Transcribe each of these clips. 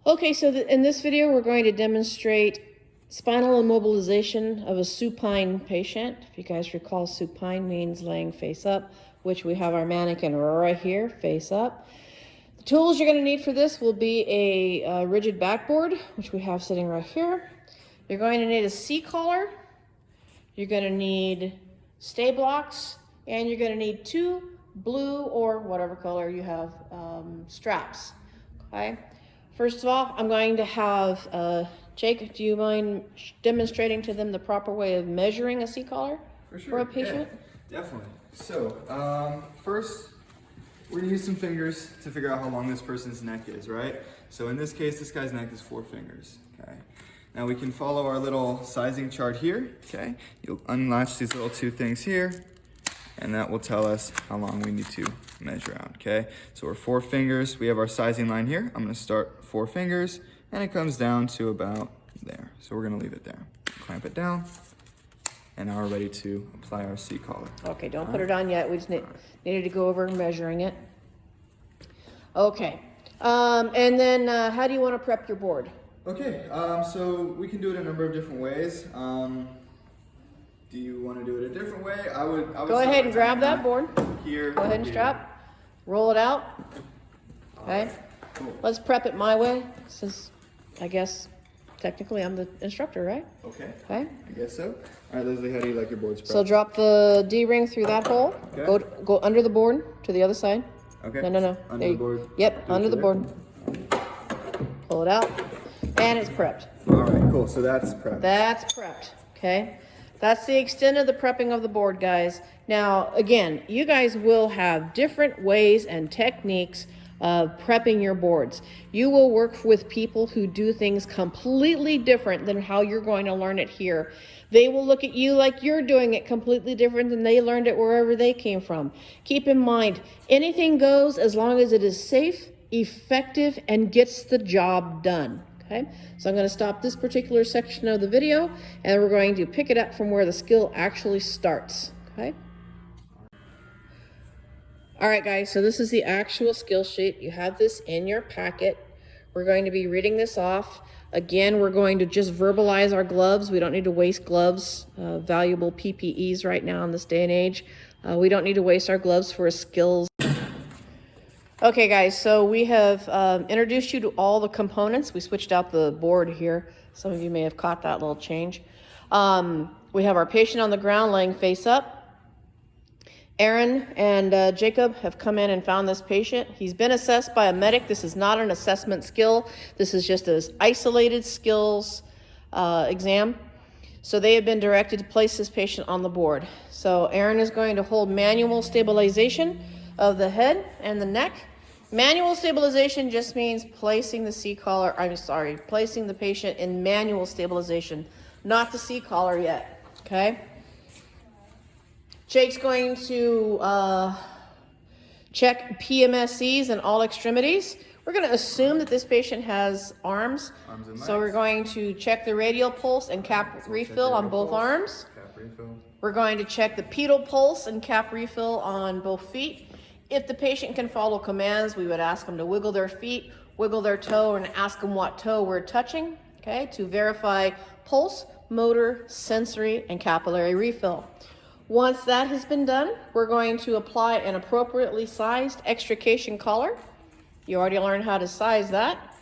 Okay, so in this video, we're going to demonstrate spinal immobilization of a supine patient. If you guys recall, supine means laying face up, which we have our mannequin right here, face up. The tools you're going to need for this will be a rigid backboard, which we have sitting right here. You're going to need a C-collar. You're going to need stay blocks, and you're going to need 2 blue or whatever color you have straps. Okay. First of all, I'm going to have Jake, do you mind demonstrating to them the proper way of measuring a C-collar for a patient? Yeah, definitely. So, first, we're gonna use some fingers to figure out how long this person's neck is, right? So in this case, this guy's neck is 4 fingers, okay? Now we can follow our little sizing chart here, okay? You'll unlatch these little 2 things here, and that will tell us how long we need to measure out, okay? So we're 4 fingers, we have our sizing line here. I'm gonna start 4 fingers, and it comes down to about there. So we're gonna leave it there. Clamp it down, and now we're ready to apply our C-collar. Okay, don't put it on yet. We just needed to go over measuring it. Okay, and then how do you want to prep your board? Okay, so we can do it a number of different ways. Do you want to do it a different way? I would go ahead and grab that board. Here. Go ahead and strap. Roll it out. Okay. Cool. Let's prep it my way, since I guess technically I'm the instructor, right? Okay. Okay. I guess so. All right, Leslie, how do you like your boards prepped? So drop the D-ring through that hole. Okay. Go under the board to the other side. Okay. No. Under the board. Yep, under the board. Pull it out, and it's prepped. All right, cool. So that's prepped. That's prepped, okay? That's the extent of the prepping of the board, guys. Now, again, you guys will have different ways and techniques of prepping your boards. You will work with people who do things completely different than how you're going to learn it here. They will look at you like you're doing it completely different than they learned it wherever they came from. Keep in mind, anything goes as long as it is safe, effective, and gets the job done. Okay, so I'm going to stop this particular section of the video, and we're going to pick it up from where the skill actually starts. Okay. All right, guys, so this is the actual skill sheet. You have this in your packet. We're going to be reading this off. Again, we're going to just verbalize our gloves. We don't need to waste gloves, valuable PPEs right now in this day and age. We don't need to waste our gloves for skills. Okay, guys, so we have introduced you to all the components. We switched out the board here. Some of you may have caught that little change. We have our patient on the ground laying face up. Aaron and Jacob have come in and found this patient. He's been assessed by a medic. This is not an assessment skill. This is just an isolated skills exam. So they have been directed to place this patient on the board. So Aaron is going to hold manual stabilization of the head and the neck. Manual stabilization just means placing the C-collar, placing the patient in manual stabilization, not the C-collar yet, okay? Jake's going to check PMSEs in all extremities. We're going to assume that this patient has arms and legs. So we're going to check the radial pulse and cap refill on both arms. We're going to check the pedal pulse and cap refill on both feet. If the patient can follow commands, we would ask them to wiggle their feet, wiggle their toe, and ask them what toe we're touching, okay, to verify pulse, motor, sensory, and capillary refill. Once that has been done, we're going to apply an appropriately sized extrication collar. You already learned how to size that.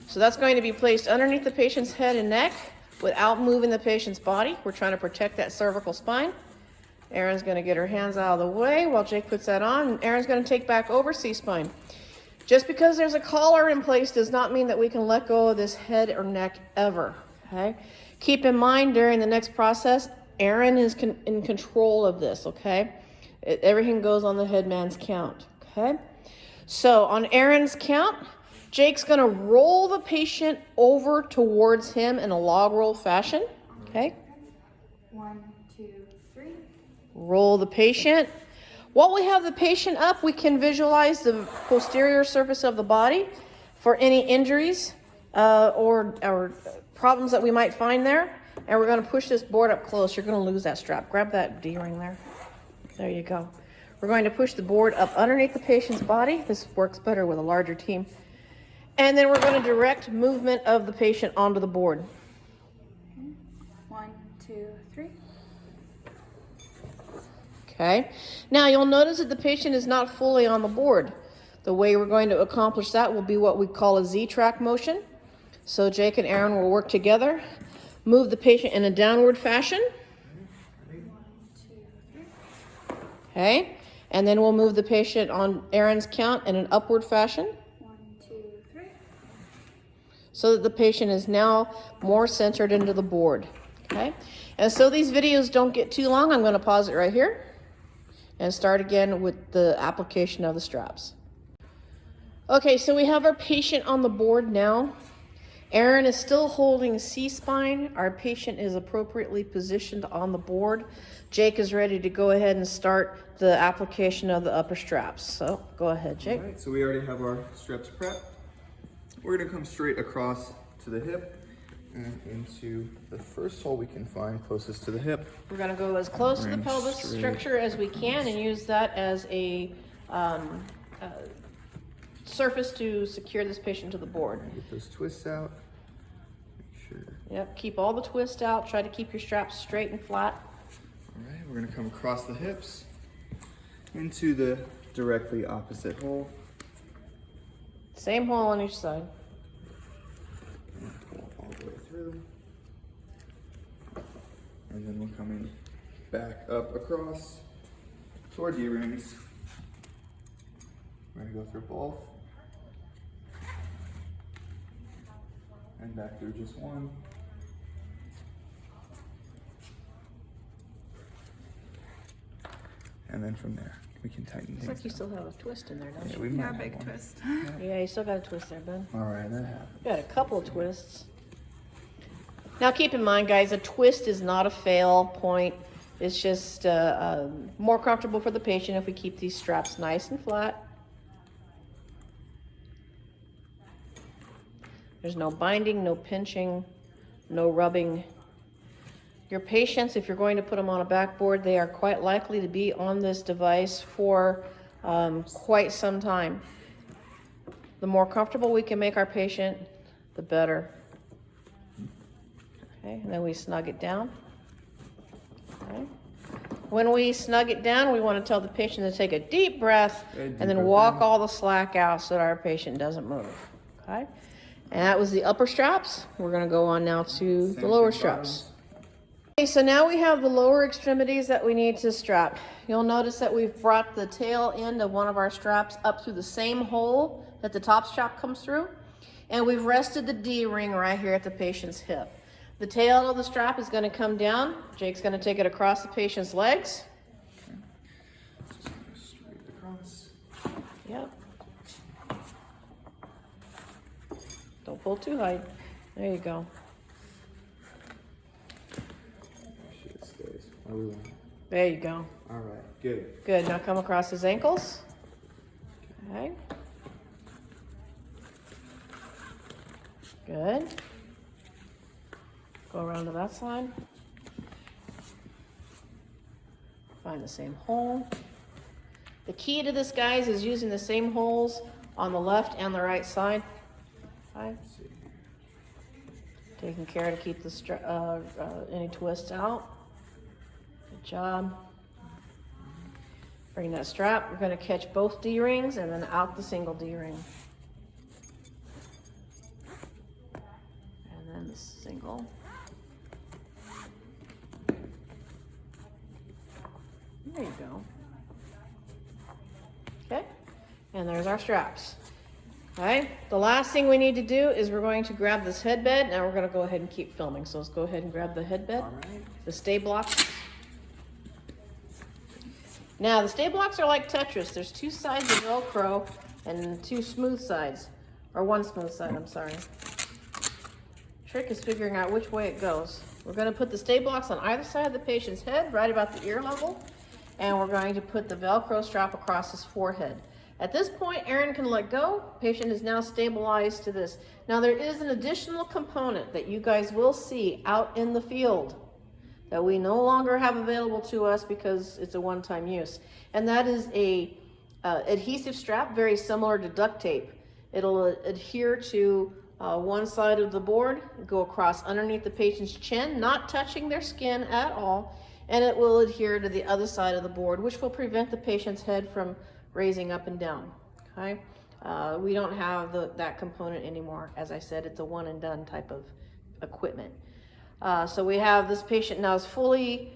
So that's going to be placed underneath the patient's head and neck without moving the patient's body. We're trying to protect that cervical spine. Erin's going to get her hands out of the way while Jake puts that on. And Erin's going to take back over C-spine. Just because there's a collar in place does not mean that we can let go of this head or neck ever. Okay? Keep in mind during the next process, Erin is in control of this. Okay? Everything goes on the headman's count. Okay? So on Erin's count, Jake's going to roll the patient over towards him in a log roll fashion. Okay? 1, 2, 3. Roll the patient. While we have the patient up, we can visualize the posterior surface of the body for any injuries or problems that we might find there. And we're going to push this board up close. You're going to lose that strap. Grab that D-ring there. There you go. We're going to push the board up underneath the patient's body. This works better with a larger team. And then we're going to direct movement of the patient onto the board. 1, 2, 3. Okay. Now you'll notice that the patient is not fully on the board. The way we're going to accomplish that will be what we call a Z-track motion. So Jake and Aaron will work together, move the patient in a downward fashion. Okay. And then we'll move the patient on Aaron's count in an upward fashion. 1, 2, 3. So that the patient is now more centered into the board. Okay. And so these videos don't get too long, I'm going to pause it right here and start again with the application of the straps. Okay, so we have our patient on the board now. Aaron is still holding C-spine. Our patient is appropriately positioned on the board. Jake is ready to go ahead and start the application of the upper straps. So go ahead, Jake. All right, so we already have our straps prepped. We're gonna come straight across to the hip and into the first hole we can find closest to the hip. We're going to go as close to the Bring pelvis straight. structure as we can and use that as a surface to secure this patient to the board. Get those twists out. Make sure. Yep, keep all the twist out. Try to keep your straps straight and flat. All right, we're gonna come across the hips into the directly opposite hole. Same hole on each side. And pull all the way through. And then we're coming back up across toward D-rings. We're gonna go through both. And back through just one. And then from there, we can tighten Looks things like you down. still have a twist in there, don't Yeah, you? we might Yeah, have big one. twist. Yeah, you still got a twist there, bud. All right, that happens. You got a couple of twists. Now keep in mind, guys, a twist is not a fail point. It's just more comfortable for the patient if we keep these straps nice and flat. There's no binding, no pinching, no rubbing. Your patients, if you're going to put them on a backboard, they are quite likely to be on this device for quite some time. The more comfortable we can make our patient, the better. Okay, and then we snug it down. Okay. When we snug it down, we want to tell the patient to take a deep breath Deep and then breath walk in. all the slack out so that our patient doesn't move. Okay, and that was the upper straps. We're going to go on now to the Same lower thing, straps. bottoms. Okay, so now we have the lower extremities that we need to strap. You'll notice that we've brought the tail end of one of our straps up through the same hole that the top strap comes through. And we've rested the D-ring right here at the patient's hip. The tail of the strap is going to come down. Jake's going to take it across the patient's legs. Just go straight across. Yep. Don't pull too high. There you go. Make sure it stays. Oh, we want it. There you go. All right, good. Good. Now come across his ankles. Okay. Good. Go around to that side. Find the same hole. The key to this, guys, is using the same holes on the left and the right side. Okay. Let's see. Taking care to keep the any twists out. Good job. Bring that strap. We're going to catch both D-rings and then out the single D-ring. And then the single. There you go. Okay, and there's our straps. Okay, the last thing we need to do is we're going to grab this headbed. Now we're going to go ahead and keep filming. So let's go ahead and grab the headbed, All right. the stay blocks. Now the stay blocks are like Tetris. There's two sides of Velcro and two smooth sides, or one smooth side, I'm sorry. Trick is figuring out which way it goes. We're going to put the stay blocks on either side of the patient's head, right about the ear level, and we're going to put the Velcro strap across his forehead. At this point, Aaron can let go. Patient is now stabilized to this. Now there is an additional component that you guys will see out in the field that we no longer have available to us because it's a one-time use. And that is a adhesive strap, very similar to duct tape. It'll adhere to one side of the board, go across underneath the patient's chin, not touching their skin at all, and it will adhere to the other side of the board, which will prevent the patient's head from raising up and down, okay? We don't have that component anymore. As I said, it's a one and done type of equipment. So we have this patient now is fully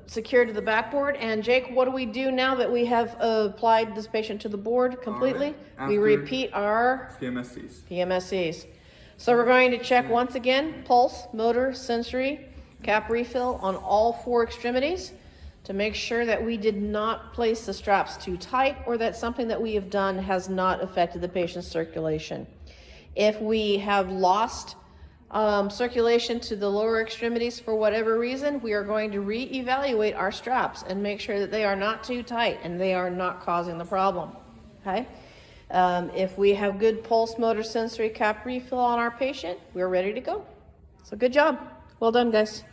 secured to the backboard. And Jake, what do we do now that we have applied this patient to the board completely? Right. We repeat our PMSCs. So we're going to check once again, pulse, motor, sensory, cap refill on all 4 extremities to make sure that we did not place the straps too tight or that something that we have done has not affected the patient's circulation. If we have lost circulation to the lower extremities for whatever reason, we are going to reevaluate our straps and make sure that they are not too tight and they are not causing the problem, okay? If we have good pulse, motor, sensory, cap refill on our patient, we're ready to go. So good job. Well done, guys.